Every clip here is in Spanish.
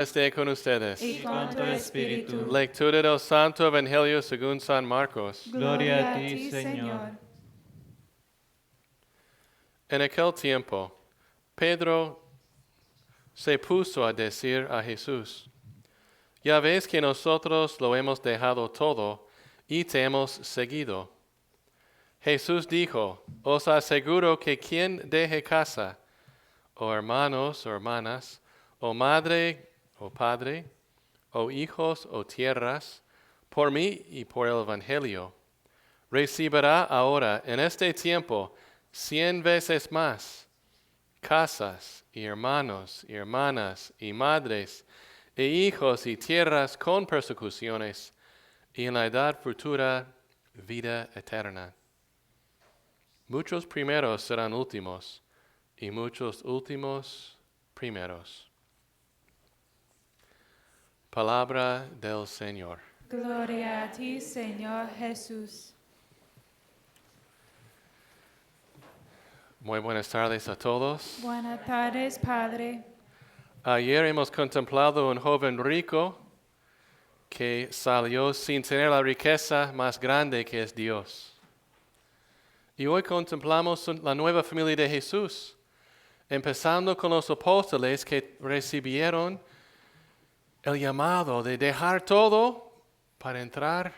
Esté con ustedes. Y con tu espíritu. Lectura del Santo Evangelio según San Marcos. Gloria a ti, Señor. En aquel tiempo, Pedro se puso a decir a Jesús: Ya ves que nosotros lo hemos dejado todo y te hemos seguido. Jesús dijo: Os aseguro que quien deje casa, o hermanos o hermanas, o madre o padre, o hijos o tierras, por mí y por el Evangelio, recibirá ahora en este tiempo 100 veces más casas y hermanos y hermanas y madres e hijos y tierras con persecuciones, y en la edad futura vida eterna. Muchos primeros serán últimos, y muchos últimos primeros. Palabra del Señor. Gloria a ti, Señor Jesús. Muy buenas tardes a todos. Buenas tardes, Padre. Ayer hemos contemplado un joven rico que salió sin tener la riqueza más grande que es Dios. Y hoy contemplamos la nueva familia de Jesús, empezando con los apóstoles que recibieron el llamado de dejar todo para entrar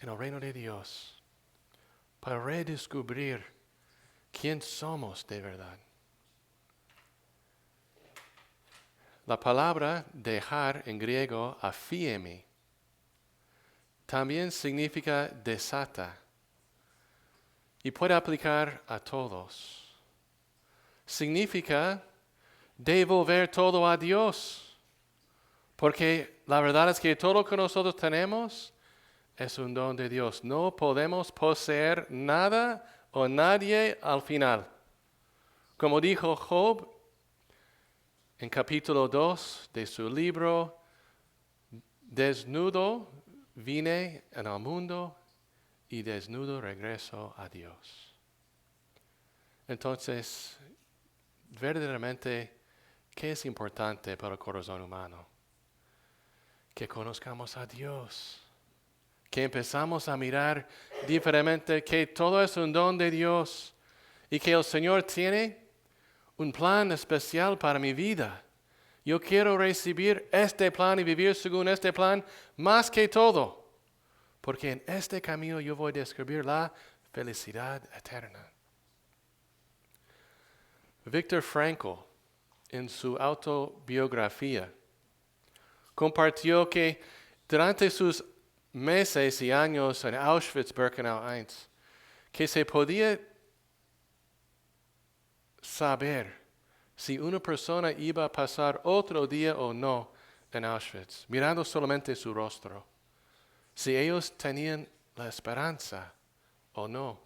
en el reino de Dios, para redescubrir quién somos de verdad. La palabra dejar en griego, aphiemi, también significa desata y puede aplicar a todos. Significa devolver todo a Dios. Porque la verdad es que todo lo que nosotros tenemos es un don de Dios. No podemos poseer nada o nadie al final. Como dijo Job en capítulo 2 de su libro, desnudo vine en el mundo y desnudo regreso a Dios. Entonces, verdaderamente, ¿qué es importante para el corazón humano? Que conozcamos a Dios, que empezamos a mirar diferentemente, que todo es un don de Dios y que el Señor tiene un plan especial para mi vida. Yo quiero recibir este plan y vivir según este plan más que todo, porque en este camino yo voy a descubrir la felicidad eterna. Viktor Frankl, en su autobiografía, compartió que durante sus meses y años en Auschwitz-Birkenau I, que se podía saber si una persona iba a pasar otro día o no en Auschwitz, mirando solamente su rostro, si ellos tenían la esperanza o no.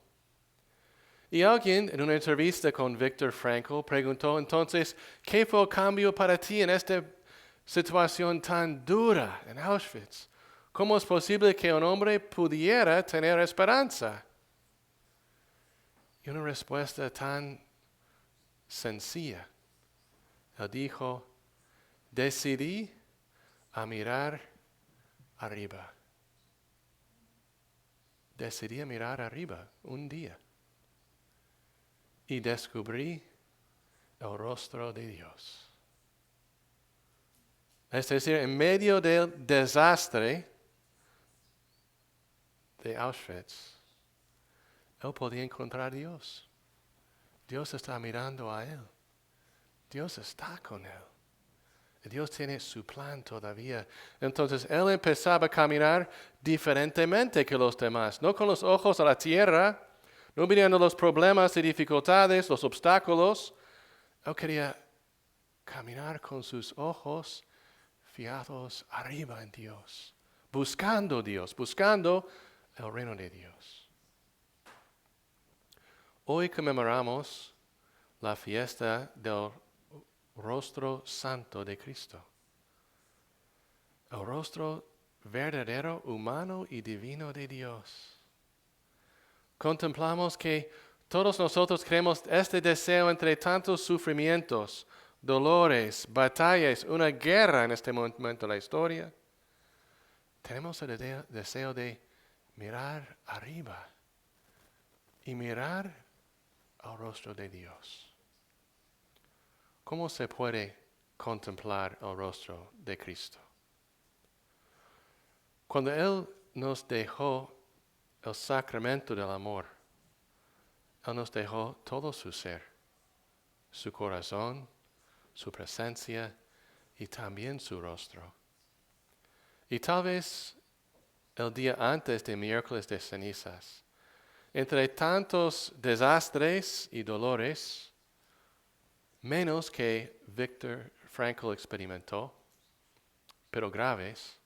Y alguien en una entrevista con Viktor Frankl preguntó entonces, ¿qué fue el cambio para ti en esta situación tan dura en Auschwitz? ¿Cómo es posible que un hombre pudiera tener esperanza? Y una respuesta tan sencilla. Él dijo, decidí a mirar arriba. Decidí a mirar arriba un día. Y descubrí el rostro de Dios. Es decir, en medio del desastre de Auschwitz, él podía encontrar a Dios. Dios está mirando a él. Dios está con él. Dios tiene su plan todavía. Entonces, él empezaba a caminar diferentemente que los demás, no con los ojos a la tierra, no mirando los problemas y dificultades, los obstáculos. Él quería caminar con sus ojos fiados arriba en Dios, buscando Dios, buscando el reino de Dios. Hoy conmemoramos la fiesta del rostro santo de Cristo. El rostro verdadero, humano y divino de Dios. Contemplamos que todos nosotros creemos este deseo entre tantos sufrimientos, dolores, batallas, una guerra en este momento de la historia, tenemos el deseo de mirar arriba y mirar al rostro de Dios. ¿Cómo se puede contemplar el rostro de Cristo? Cuando Él nos dejó el sacramento del amor, Él nos dejó todo su ser, su corazón, su presencia y también su rostro. Y tal vez el día antes de miércoles de cenizas, entre tantos desastres y dolores, menos que Viktor Frankl experimentó, pero graves,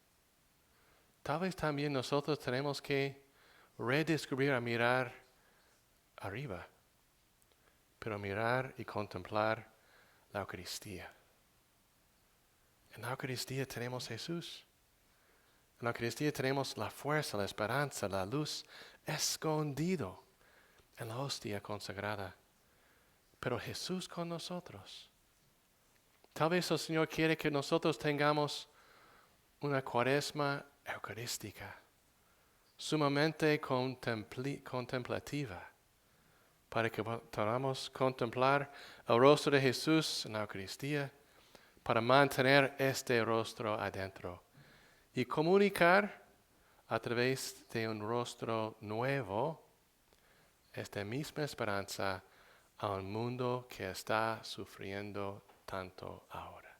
tal vez también nosotros tenemos que redescubrir a mirar arriba, pero mirar y contemplar la Eucaristía. En la Eucaristía tenemos Jesús. En la Eucaristía tenemos la fuerza, la esperanza, la luz escondido en la hostia consagrada. Pero Jesús con nosotros. Tal vez el Señor quiere que nosotros tengamos una cuaresma eucarística, sumamente contemplativa, para que podamos contemplar el rostro de Jesús en la Eucaristía, para mantener este rostro adentro y comunicar a través de un rostro nuevo esta misma esperanza a un mundo que está sufriendo tanto ahora.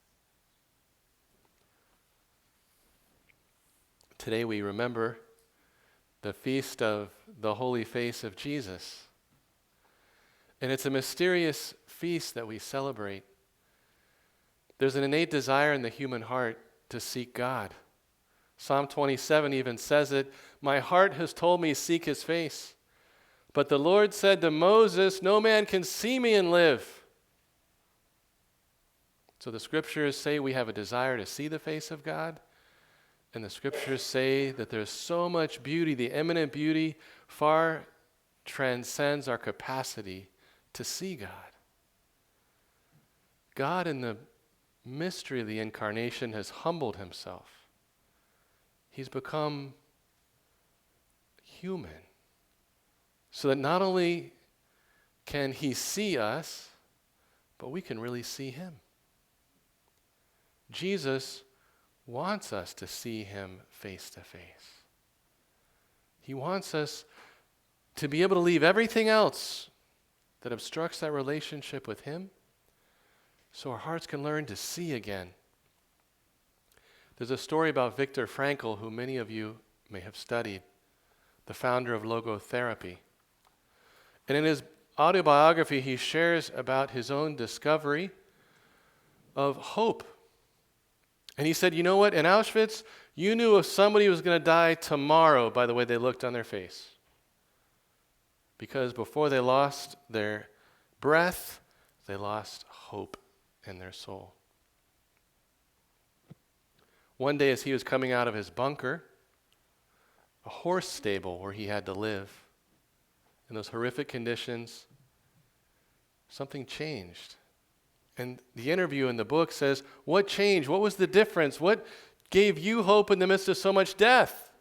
Today we remember the feast of the Holy Face of Jesus. And it's a mysterious feast that we celebrate. There's an innate desire in the human heart to seek God. Psalm 27 even says it, "My heart has told me, seek his face. But the Lord said to Moses, no man can see me and live." So the scriptures say we have a desire to see the face of God. And the scriptures say that there's so much beauty, the eminent beauty far transcends our capacity to see God. God in the mystery of the incarnation has humbled himself. He's become human so that not only can he see us, but we can really see him. Jesus wants us to see him face to face. He wants us to be able to leave everything else that obstructs that relationship with him so our hearts can learn to see again. There's a story about Viktor Frankl, who many of you may have studied, the founder of logotherapy. And in his autobiography, he shares about his own discovery of hope. And he said, you know what, in Auschwitz, you knew if somebody was going to die tomorrow by the way they looked on their face. Because before they lost their breath, they lost hope in their soul. One day as he was coming out of his bunker, a horse stable where he had to live, in those horrific conditions, something changed. And the interview in the book says, what changed? What was the difference? What gave you hope in the midst of so much death?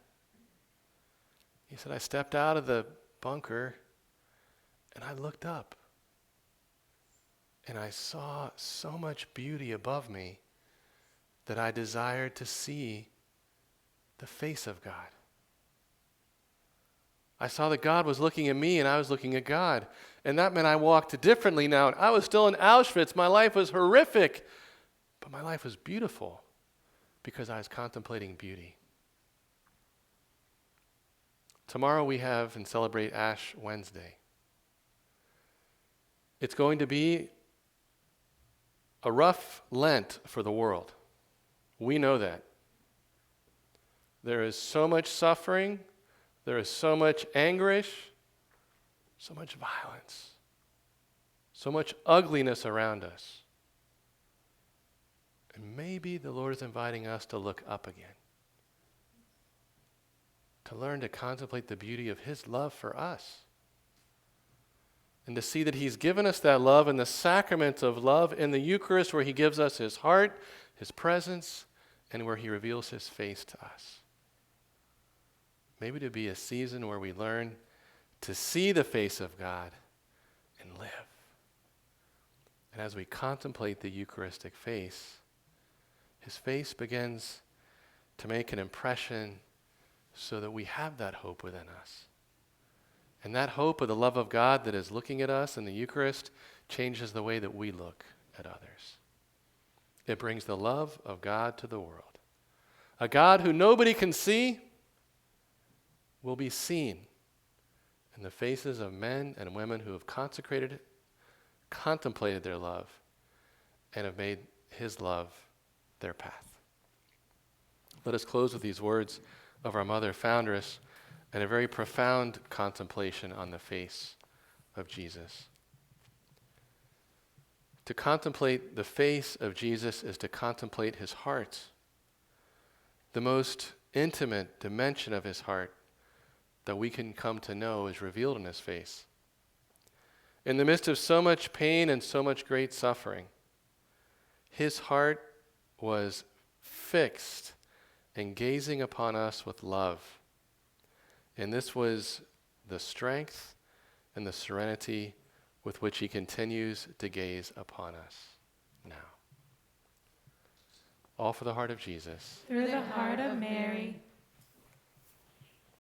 He said, I stepped out of the bunker and I looked up. And I saw so much beauty above me that I desired to see the face of God. I saw that God was looking at me and I was looking at God. And that meant I walked differently now. I was still in Auschwitz. My life was horrific. But my life was beautiful because I was contemplating beauty. Tomorrow we have and celebrate Ash Wednesday. It's going to be a rough Lent for the world. We know that. There is so much suffering. There is so much anguish, so much violence, so much ugliness around us. And maybe the Lord is inviting us to look up again, to learn to contemplate the beauty of his love for us. And to see that he's given us that love in the sacrament of love in the Eucharist, where he gives us his heart, his presence, and where he reveals his face to us. Maybe to be a season where we learn to see the face of God and live. And as we contemplate the Eucharistic face, his face begins to make an impression so that we have that hope within us. And that hope of the love of God that is looking at us in the Eucharist changes the way that we look at others. It brings the love of God to the world. A God who nobody can see will be seen in the faces of men and women who have contemplated their love, and have made his love their path. Let us close with these words of our mother foundress, and a very profound contemplation on the face of Jesus. To contemplate the face of Jesus is to contemplate his heart. The most intimate dimension of his heart that we can come to know is revealed in his face. In the midst of so much pain and so much great suffering, his heart was fixed and gazing upon us with love. And this was the strength and the serenity with which he continues to gaze upon us now. All for the heart of Jesus. Through the heart of Mary.